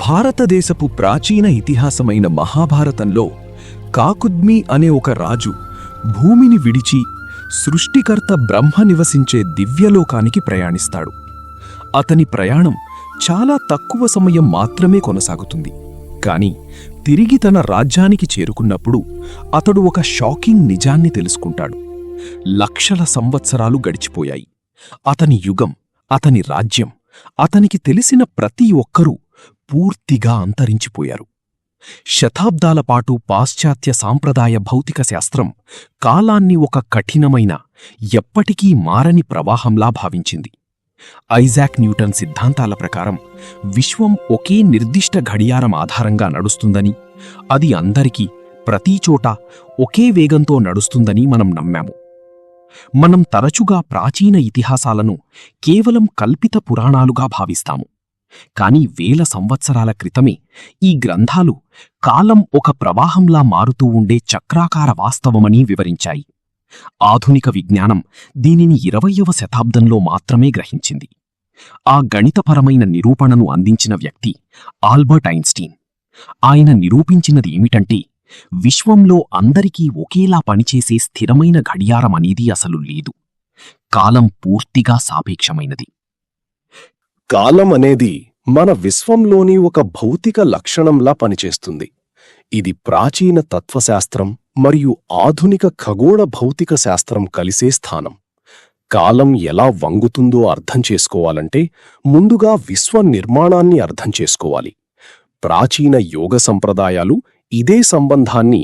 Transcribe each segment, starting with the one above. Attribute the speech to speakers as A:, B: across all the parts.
A: భారతదేశపు ప్రాచీన ఇతిహాసమైన మహాభారతంలో కాకుద్మి అనే ఒక రాజు భూమిని విడిచి సృష్టికర్త బ్రహ్మ నివసించే దివ్యలోకానికి ప్రయాణిస్తాడు. అతని ప్రయాణం చాలా తక్కువ సమయం మాత్రమే కొనసాగుతుంది. కాని తిరిగి తన రాజ్యానికి చేరుకున్నప్పుడు అతడు ఒక షాకింగ్ నిజాన్ని తెలుసుకుంటాడు. లక్షల సంవత్సరాలు గడిచిపోయాయి. అతని యుగం, అతని రాజ్యం, అతనికి తెలిసిన ప్రతి ఒక్కరూ పూర్తిగా అంతరించిపోయారు. శతాబ్దాల పాటు పాశ్చాత్య సాంప్రదాయ భౌతిక శాస్త్రం కాలాన్ని ఒక కఠినమైన, ఎప్పటికీ మారని ప్రవాహంలా భావించింది. ఐజాక్ న్యూటన్ సిద్ధాంతాల ప్రకారం విశ్వం ఒకే నిర్దిష్ట గడియారం ఆధారంగా నడుస్తుందని, అది అందరికీ ప్రతీచోటా ఒకే వేగంతో నడుస్తుందని మనం నమ్మాము. మనం తరచుగా ప్రాచీన ఇతిహాసాలను కేవలం కల్పిత పురాణాలుగా భావిస్తాము. కాని వేల సంవత్సరాల క్రితమే ఈ గ్రంథాలు కాలం ఒక ప్రవాహంలా మారుతూ ఉండే చక్రాకార వాస్తవమని వివరించాయి. ఆధునిక విజ్ఞానం దీనిని 20వ శతాబ్దంలో మాత్రమే గ్రహించింది. ఆ గణితపరమైన నిరూపణను అందించిన వ్యక్తి ఆల్బర్ట్ ఐన్స్టీన్. ఆయన నిరూపించినది ఏమిటంటే, విశ్వంలో అందరికీ ఒకేలా పనిచేసే స్థిరమైన గడియారం అనేది అసలు లేదు. కాలం పూర్తిగా సాపేక్షమైనది.
B: కాలం అనేది మన విశ్వంలోని ఒక భౌతిక లక్షణంలా పనిచేస్తుంది. ఇది ప్రాచీన తత్వశాస్త్రం మరియు ఆధునిక ఖగోళ భౌతిక శాస్త్రం కలిసే స్థానం. కాలం ఎలా వంగుతుందో అర్థం చేసుకోవాలంటే ముందుగా విశ్వ నిర్మాణాన్ని అర్థం చేసుకోవాలి. ప్రాచీన యోగ సంప్రదాయాలు ఇదే సంబంధాన్ని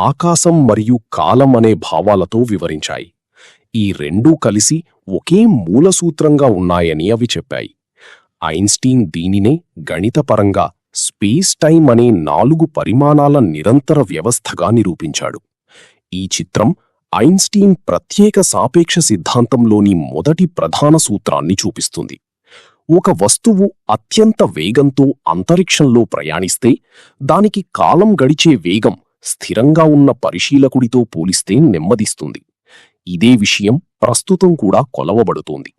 B: ఆకాశం మరియు కాలం అనే భావాలతో వివరించాయి. ఈ రెండూ కలిసి ఒకే మూలసూత్రంగా ఉన్నాయని అవి చెప్పాయి. ఐన్స్టీన్ దీనినే గణితపరంగా స్పేస్ టైం అనే 4 పరిమాణాల నిరంతర వ్యవస్థగా నిరూపించాడు. ఈ చిత్రం ఐన్స్టీన్ ప్రత్యేక సాపేక్ష సిద్ధాంతంలోని మొదటి ప్రధాన సూత్రాన్ని చూపిస్తుంది. ఒక వస్తువు అత్యంత వేగంతో అంతరిక్షంలో ప్రయాణిస్తే దానికి కాలం గడిచే వేగం స్థిరంగా ఉన్న పరిశీలకుడితో పోలిస్తే నెమ్మదిస్తుంది. ఇదే విషయం ప్రస్తుతం కూడా కొలవబడుతోంది.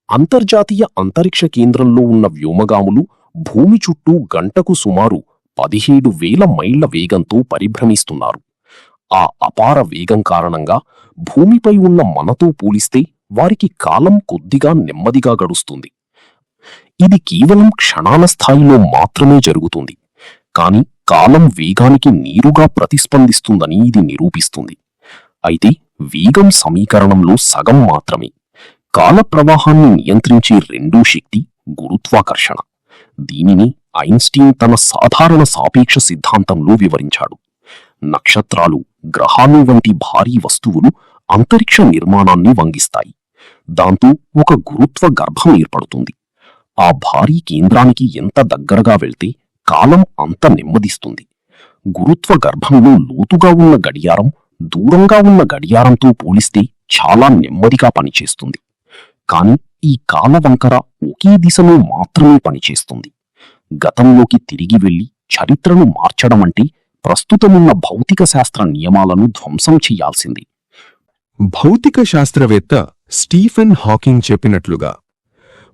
B: అంతర్జాతీయ అంతరిక్ష కేంద్రంలో ఉన్న వ్యోమగాములు భూమి చుట్టూ గంటకు సుమారు 17,000 మైళ్ల వేగంతో పరిభ్రమిస్తున్నారు. ఆ అపార వేగం కారణంగా భూమిపై ఉన్న మనతో పోలిస్తే వారికి కాలం కొద్దిగా నెమ్మదిగా గడుస్తుంది. ఇది కేవలం క్షణాల స్థాయిలో మాత్రమే జరుగుతుంది. కాని కాలం వేగానికి నేరుగా ప్రతిస్పందిస్తుందని ఇది నిరూపిస్తుంది. అయితే వేగం సమీకరణంలో సగం మాత్రమే. కాల ప్రవాహాన్ని నియంత్రించే రెండో శక్తి గురుత్వాకర్షణ. దీనిని ఐన్స్టీన్ తన సాధారణ సాపేక్ష సిద్ధాంతంలో వివరించాడు. నక్షత్రాలు, గ్రహాలు వంటి భారీ వస్తువులు అంతరిక్ష నిర్మాణాన్ని వంగిస్తాయి. దాంతో ఒక గురుత్వ గర్భం ఏర్పడుతుంది. ఆ భారీ కేంద్రానికి ఎంత దగ్గరగా వెళ్తే కాలం అంత నెమ్మదిస్తుంది. గురుత్వ గర్భంలో లోతుగా ఉన్న గడియారం దూరంగా ఉన్న గడియారంతో పోలిస్తే చాలా నెమ్మదిగా పనిచేస్తుంది. కాని ఈ కాలవంకర ఒకే దిశలో మాత్రమే పనిచేస్తుంది. గతంలోకి తిరిగి వెళ్లి చరిత్రను మార్చడం అంటే ప్రస్తుతమున్న భౌతిక శాస్త్ర నియమాలను ధ్వంసం చెయ్యాల్సింది.
C: భౌతిక శాస్త్రవేత్త స్టీఫెన్ హాకింగ్ చెప్పినట్లుగా,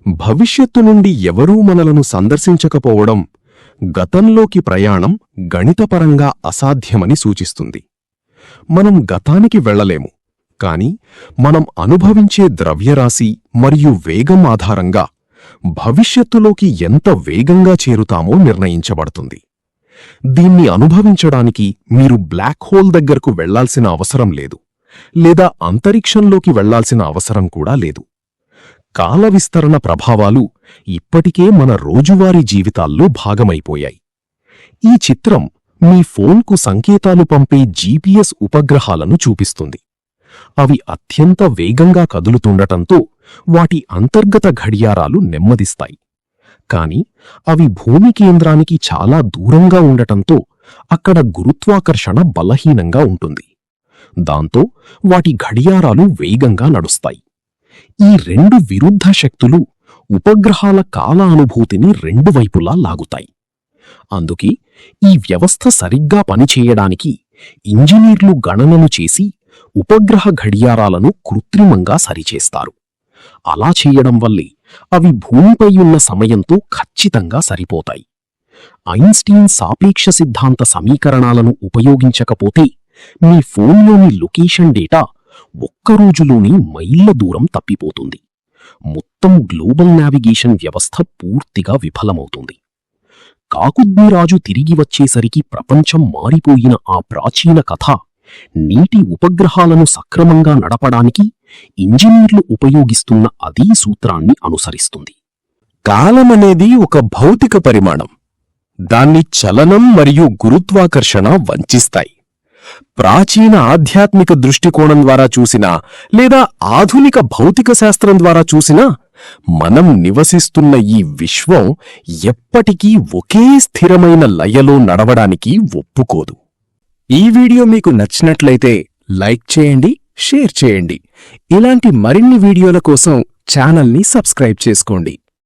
C: భవిష్యత్తు నుండి ఎవరూ మనలను సందర్శించకపోవడం గతంలోకి ప్రయాణం గణితపరంగా అసాధ్యమని సూచిస్తుంది. మనం గతానికి వెళ్లలేము, కాని మనం అనుభవించే ద్రవ్యరాశి మరియు వేగం ఆధారంగా భవిష్యత్తులోకి ఎంత వేగంగా చేరుతామో నిర్ణయించబడుతుంది. దీన్ని అనుభవించడానికి మీరు బ్లాక్ హోల్ దగ్గరకు వెళ్లాల్సిన అవసరం లేదు, లేదా అంతరిక్షంలోకి వెళ్లాల్సిన అవసరం కూడా లేదు. కాల విస్తరణ ప్రభావాలు ఇప్పటికే మన రోజువారీ జీవితాల్లో భాగమైపోయాయి. ఈ చిత్రం మీ ఫోన్కు సంకేతాలు పంపే జీపీఎస్ ఉపగ్రహాలను చూపిస్తుంది. అవి అత్యంత వేగంగా కదులుతుండటంతో వాటి అంతర్గత ఘడియారాలు నెమ్మదిస్తాయి. కాని అవి భూమి కేంద్రానికి చాలా దూరంగా ఉండటంతో అక్కడ గురుత్వాకర్షణ బలహీనంగా ఉంటుంది. దాంతో వాటి ఘడియారాలు వేగంగా నడుస్తాయి. ఈ రెండు విరుద్ధ శక్తులు ఉపగ్రహాల కాల అనుభూతిని రెండు వైపులా లాగుతాయి. అందుకే ఈ వ్యవస్థ సరిగ్గా పనిచేయడానికి ఇంజనీర్లు గణనలు చేసి ఉపగ్రహ ఘడియారాలను కృత్రిమంగా సరిచేస్తారు. అలా చేయడం వల్లే అవి భూమిపై ఉన్న సమయంతో ఖచ్చితంగా సరిపోతాయి. ఐన్స్టీన్ సాపేక్ష సిద్ధాంత సమీకరణాలను ఉపయోగించకపోతే మీ ఫోన్లోని లొకేషన్ డేటా ఒక్క రోజులోనే మైళ్ళ దూరం తప్పిపోతుంది. మొత్తం గ్లోబల్ నావిగేషన్ వ్యవస్థ పూర్తిగా విఫలమవుతుంది. కాకుద్మీరాజు తిరిగి వచ్చేసరికి ప్రపంచం మారిపోయిన ఆ ప్రాచీన కథ నీటి ఉపగ్రహాలను సక్రమంగా నడపడానికి ఇంజనీర్లు ఉపయోగిస్తున్న అదే సూత్రాన్ని అనుసరిస్తుంది.
B: కాలమనేది ఒక భౌతిక పరిమాణం. దాన్ని చలనం మరియు గురుత్వాకర్షణ వంచిస్తాయి. ప్రాచీన ఆధ్యాత్మిక దృష్టికోణం ద్వారా చూసినా లేదా ఆధునిక భౌతిక శాస్త్రం ద్వారా చూసినా మనం నివసిస్తున్న ఈ విశ్వం ఎప్పటికీ ఒకే స్థిరమైన లయలో నడవడానికి ఒప్పుకోదు.
A: ఈ వీడియో మీకు నచ్చినట్లయితే లైక్ చేయండి, షేర్ చేయండి. ఇలాంటి మరిన్ని వీడియోల కోసం ఛానల్ని సబ్స్క్రైబ్ చేసుకోండి.